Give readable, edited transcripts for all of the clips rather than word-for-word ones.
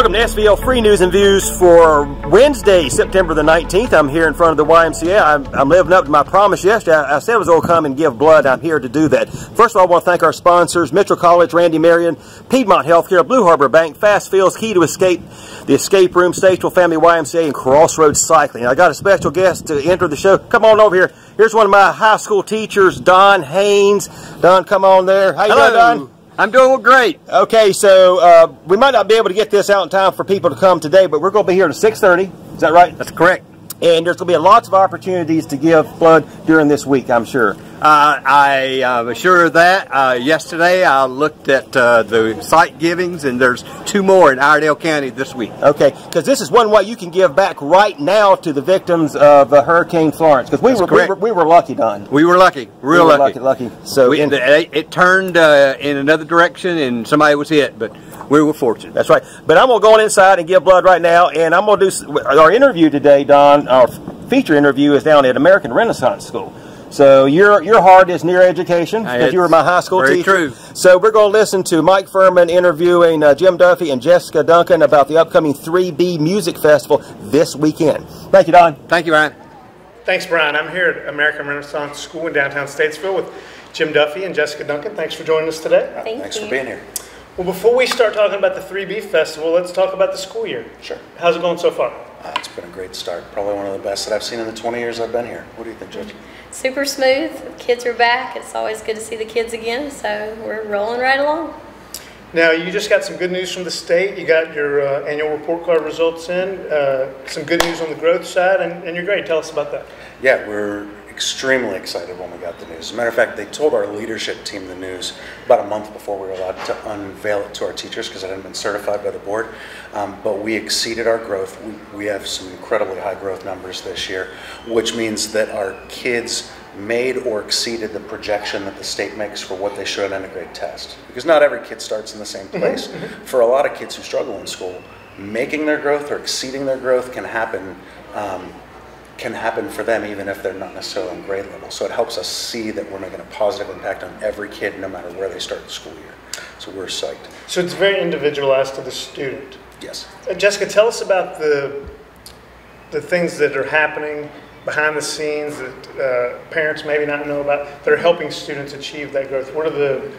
Welcome to SVL Free News and Views for Wednesday, September the 19th. I'm here in front of the YMCA. I'm living up to my promise yesterday. I said I was going to come and give blood. I'm here to do that. First of all, I want to thank our sponsors, Mitchell College, Randy Marion, Piedmont Healthcare, Blue Harbor Bank, Fast Fields, Key to Escape, the Escape Room, Statesville Family YMCA, and Crossroads Cycling. I got a special guest to enter the show. Come on over here. Here's one of my high school teachers, Don Haynes. Don, come on there. How you doing, Don? I'm doing great. Okay, so we might not be able to get this out in time for people to come today, but we're going to be here at 6:30. Is that right? That's correct. And there's going to be lots of opportunities to give blood during this week, I'm sure. I was sure of that. Yesterday I looked at the site givings, and there's 2 more in Iredell County this week. Okay, because this is one way you can give back right now to the victims of Hurricane Florence. Because we were lucky, Don. We were lucky, real lucky. So it turned in another direction, and somebody was hit, but we were fortunate. That's right. But I'm going to go inside and give blood right now, and I'm going to do our interview today, Don. Our feature interview is down at American Renaissance School. So your heart is near education, because you were my high school teacher. Very true. So we're going to listen to Mike Fuhrman interviewing Jim Duffey and Jessica Duncan about the upcoming 3B Music Festival this weekend. Thank you, Don. Thank you, Ryan. Thanks, Brian. I'm here at American Renaissance School in downtown Statesville with Jim Duffey and Jessica Duncan. Thanks for joining us today. Thanks for being here. Well, before we start talking about the 3B Festival, let's talk about the school year. Sure. How's it going so far? It's been a great start. Probably one of the best that I've seen in the 20 years I've been here. What do you think, Judge? Super smooth. Kids are back. It's always good to see the kids again, so we're rolling right along. Now, you just got some good news from the state. You got your annual report card results in, some good news on the growth side, and you're great. Tell us about that. Yeah, we're extremely excited when we got the news. As a matter of fact, they told our leadership team the news about a month before we were allowed to unveil it to our teachers because it hadn't been certified by the board. But we exceeded our growth. We have some incredibly high growth numbers this year, which means that our kids made or exceeded the projection that the state makes for what they should in a grade test. Because not every kid starts in the same place. For a lot of kids who struggle in school, making their growth or exceeding their growth can happen for them even if they're not necessarily on grade level. So it helps us see that we're making a positive impact on every kid no matter where they start the school year. So we're psyched. So it's very individualized to the student. Yes. Jessica, tell us about the things that are happening behind the scenes that parents maybe not know about that are helping students achieve that growth. What are the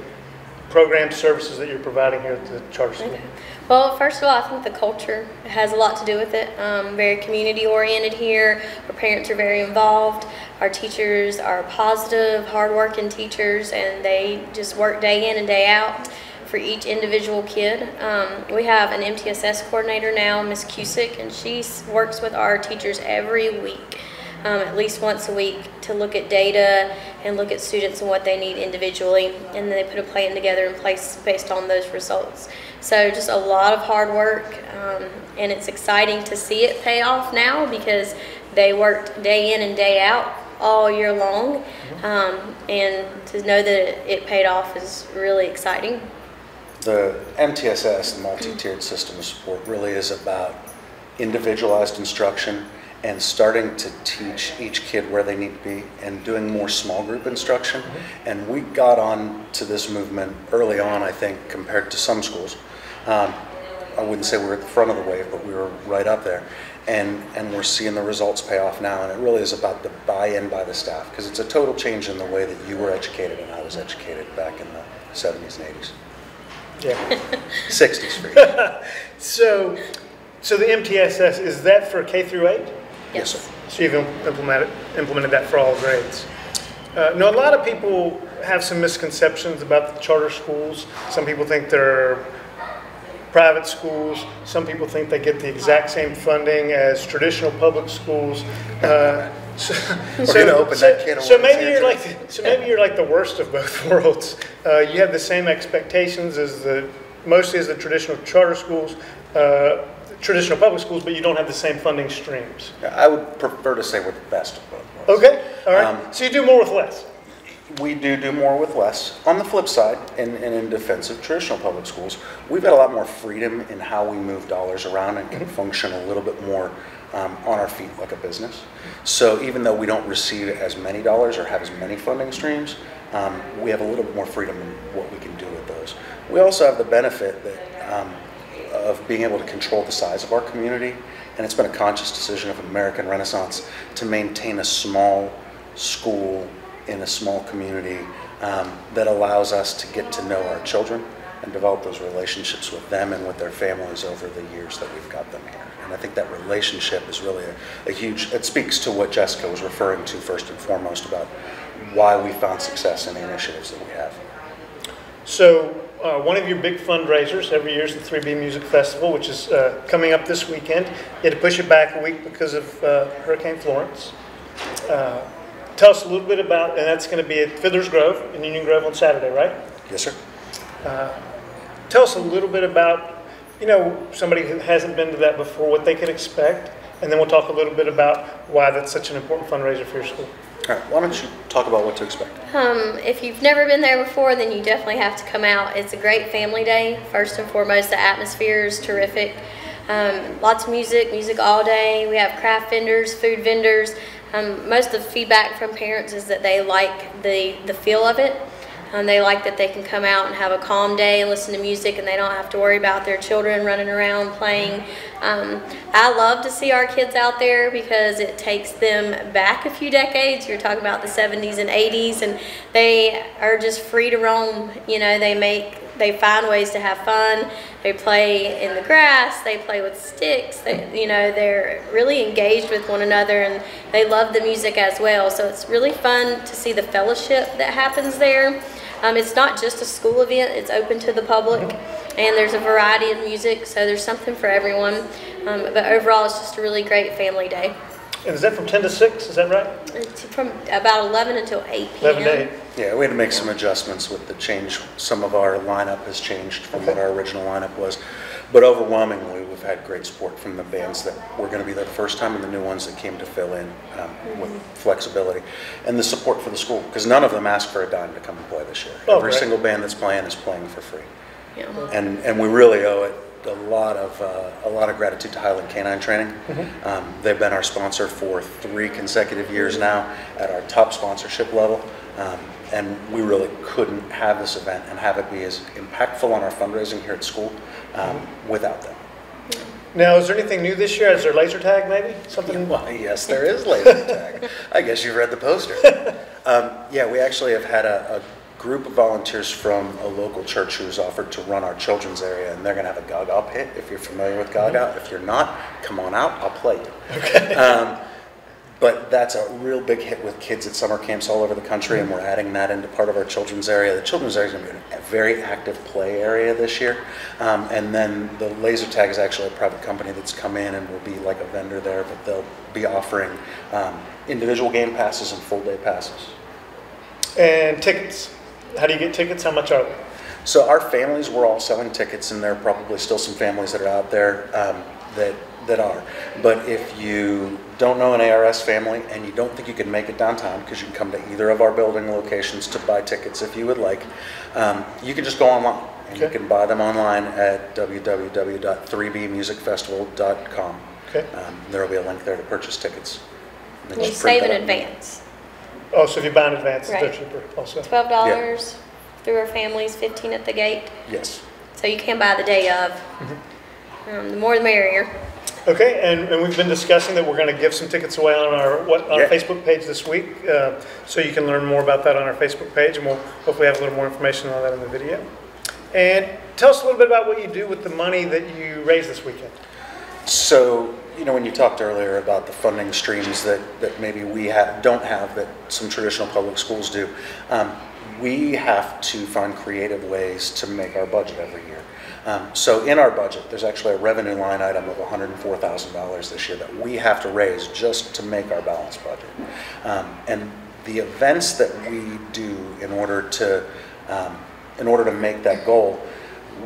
program services that you're providing here at the charter school? Okay. Well, first of all, I think the culture has a lot to do with it. Very community oriented here. Our parents are very involved. Our teachers are positive, hardworking teachers, and they just work day in and day out for each individual kid. We have an MTSS coordinator now, Miss Cusick, and she works with our teachers every week. At least once a week to look at data and look at students and what they need individually, and then they put a plan together in place based on those results. So just a lot of hard work, and it's exciting to see it pay off now because they worked day in and day out all year long, and to know that it paid off is really exciting. The MTSS, the multi-tiered system of support, really is about individualized instruction and starting to teach each kid where they need to be and doing more small group instruction. And we got on to this movement early on, I think, compared to some schools. I wouldn't say we're at the front of the wave, but we were right up there. And we're seeing the results pay off now, and it really is about the buy-in by the staff, because it's a total change in the way that you were educated and I was educated back in the 70s and 80s. Yeah. 60s for you. So the MTSS, is that for K through 8? Yes, sir. So you've implemented that for all grades. Now, a lot of people have some misconceptions about the charter schools. Some people think they're private schools. Some people think they get the exact same funding as traditional public schools. So maybe you're like the worst of both worlds. You have the same expectations as mostly as the traditional charter schools. Traditional public schools, but you don't have the same funding streams. I would prefer to say we're the best of both worlds. Okay, all right. So you do more with less. We do more with less. On the flip side, and in defense of traditional public schools, we've got a lot more freedom in how we move dollars around and can function a little bit more on our feet like a business. So even though we don't receive as many dollars or have as many funding streams, we have a little bit more freedom in what we can do with those. We also have the benefit that of being able to control the size of our community, and it's been a conscious decision of American Renaissance to maintain a small school in a small community that allows us to get to know our children and develop those relationships with them and with their families over the years that we've got them here. And I think that relationship is really a huge, it speaks to what Jessica was referring to first and foremost about why we found success in the initiatives that we have. So one of your big fundraisers every year is the 3B Music Festival, which is coming up this weekend. You had to push it back a week because of Hurricane Florence. Tell us a little bit about, and that's going to be at Fiddler's Grove in Union Grove on Saturday, right? Yes, sir. Tell us a little bit about, you know, somebody who hasn't been to that before, what they can expect, and then we'll talk a little bit about why that's such an important fundraiser for your school. All right, why don't you talk about what to expect? If you've never been there before, then you definitely have to come out. It's a great family day. First and foremost, the atmosphere is terrific. Lots of music all day. We have craft vendors, food vendors. Most of the feedback from parents is that they like the feel of it. They like that they can come out and have a calm day and listen to music, and they don't have to worry about their children running around playing. I love to see our kids out there because it takes them back a few decades. You're talking about the 70s and 80s, and they are just free to roam. You know, they find ways to have fun. They play in the grass. They play with sticks. They're really engaged with one another, and they love the music as well. So it's really fun to see the fellowship that happens there. It's not just a school event. It's open to the public, and there's a variety of music, so there's something for everyone. But overall, it's just a really great family day. And is that from 10 to 6, is that right? It's from about 11 until 8 p.m. 11 to 8. Yeah, we had to make some adjustments with the change. Some of our lineup has changed from what our original lineup was. But overwhelmingly, we've had great support from the bands that were going to be there the first time and the new ones that came to fill in with flexibility. And the support for the school, because none of them asked for a dime to come and play this year. Every single band that's playing is playing for free. Yeah. And we really owe it a lot of gratitude to Highland Canine Training. They've been our sponsor for 3 consecutive years now at our top sponsorship level. And we really couldn't have this event and have it be as impactful on our fundraising here at school without them. Now, is there anything new this year? Is there laser tag maybe? Something? Well, yes, there is laser tag. I guess you've read the poster. Yeah, we actually have had a group of volunteers from a local church who's offered to run our children's area, and they're going to have a Gaga pit, if you're familiar with Gaga. If you're not, come on out, I'll play you. Okay. But that's a real big hit with kids at summer camps all over the country, and we're adding that into part of our children's area. The children's area is going to be a very active play area this year. And then the laser tag is actually a private company that's come in and will be like a vendor there, but they'll be offering individual game passes and full day passes. And tickets. How do you get tickets? How much are they? So our families, we're all selling tickets, and there are probably still some families that are out there that are. But if you don't know an ARS family and you don't think you can make it downtown, because you can come to either of our building locations to buy tickets if you would like, you can just go online. And you can buy them online at www.3bmusicfestival.com. Okay. There will be a link there to purchase tickets. And you save in advance. Oh, so if you buy in advance, right. It's cheaper also. $12 through our families, $15 at the gate. Yes. So you can buy the day of. The more the merrier. Okay, and we've been discussing that we're going to give some tickets away on our Facebook page this week, so you can learn more about that on our Facebook page, and we'll hopefully have a little more information on that in the video. And tell us a little bit about what you do with the money that you raise this weekend. So, you know, when you talked earlier about the funding streams that maybe we don't have that some traditional public schools do, we have to find creative ways to make our budget every year. So in our budget, there's actually a revenue line item of $104,000 this year that we have to raise just to make our balanced budget. And the events that we do in order to make that goal,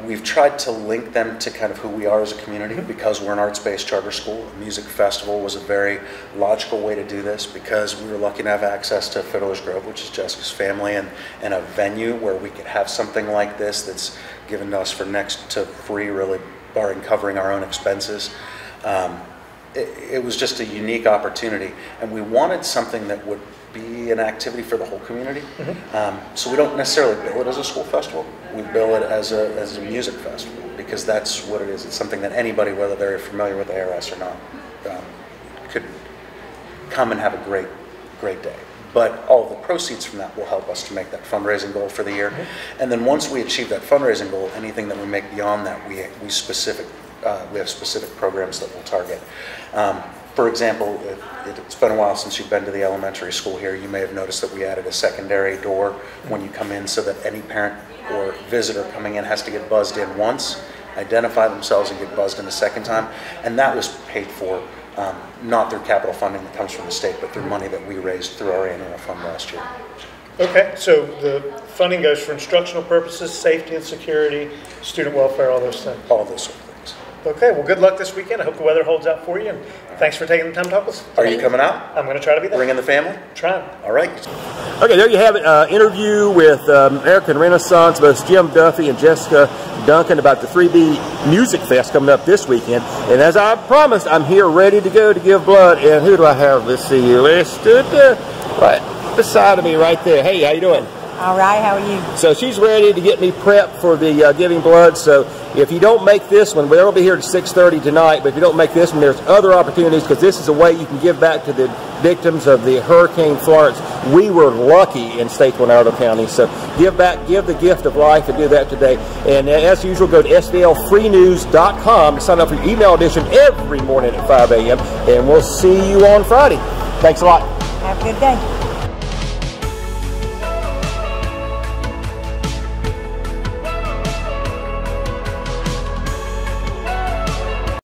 we've tried to link them to kind of who we are as a community, because we're an arts-based charter school. A music festival was a very logical way to do this, because we were lucky to have access to Fiddler's Grove, which is Jessica's family, and a venue where we could have something like this that's given to us for next to free, really, barring covering our own expenses. It was just a unique opportunity, and we wanted something that would be an activity for the whole community. So we don't necessarily bill it as a school festival. We bill it as a music festival, because that's what it is. It's something that anybody, whether they're familiar with the ARS or not, could come and have a great day. But all of the proceeds from that will help us to make that fundraising goal for the year. And then once we achieve that fundraising goal, anything that we make beyond that, we have specific programs that we'll target. For example, it's been a while since you've been to the elementary school here. You may have noticed that we added a secondary door when you come in, so that any parent or visitor coming in has to get buzzed in once, identify themselves, and get buzzed in a second time. And that was paid for not through capital funding that comes from the state, but through money that we raised through our annual fund last year. Okay, so the funding goes for instructional purposes, safety and security, student welfare, all those things. All those sort of things. Okay, well, good luck this weekend. I hope the weather holds out for you, and thanks for taking the time to talk with us. Are you coming out? I'm going to try to be there. Bringing the family? Trying. All right. Okay, there you have it. Interview with American Renaissance, both Jim Duffey and Jessica Duncan, about the 3B Music Fest coming up this weekend. And as I promised, I'm here ready to go to give blood. And who do I have? Let's see, listed right beside of me right there. Hey, how you doing? All right, how are you? So she's ready to get me prepped for the giving blood. So if you don't make this one, we'll be here at 6:30 tonight, but if you don't make this one, there's other opportunities, because this is a way you can give back to the victims of the Hurricane Florence. We were lucky in State Coronado County, so give back, give the gift of life, and do that today. And as usual, go to svlfreenews.com to sign up for your email edition every morning at 5 a.m. And we'll see you on Friday. Thanks a lot. Have a good day.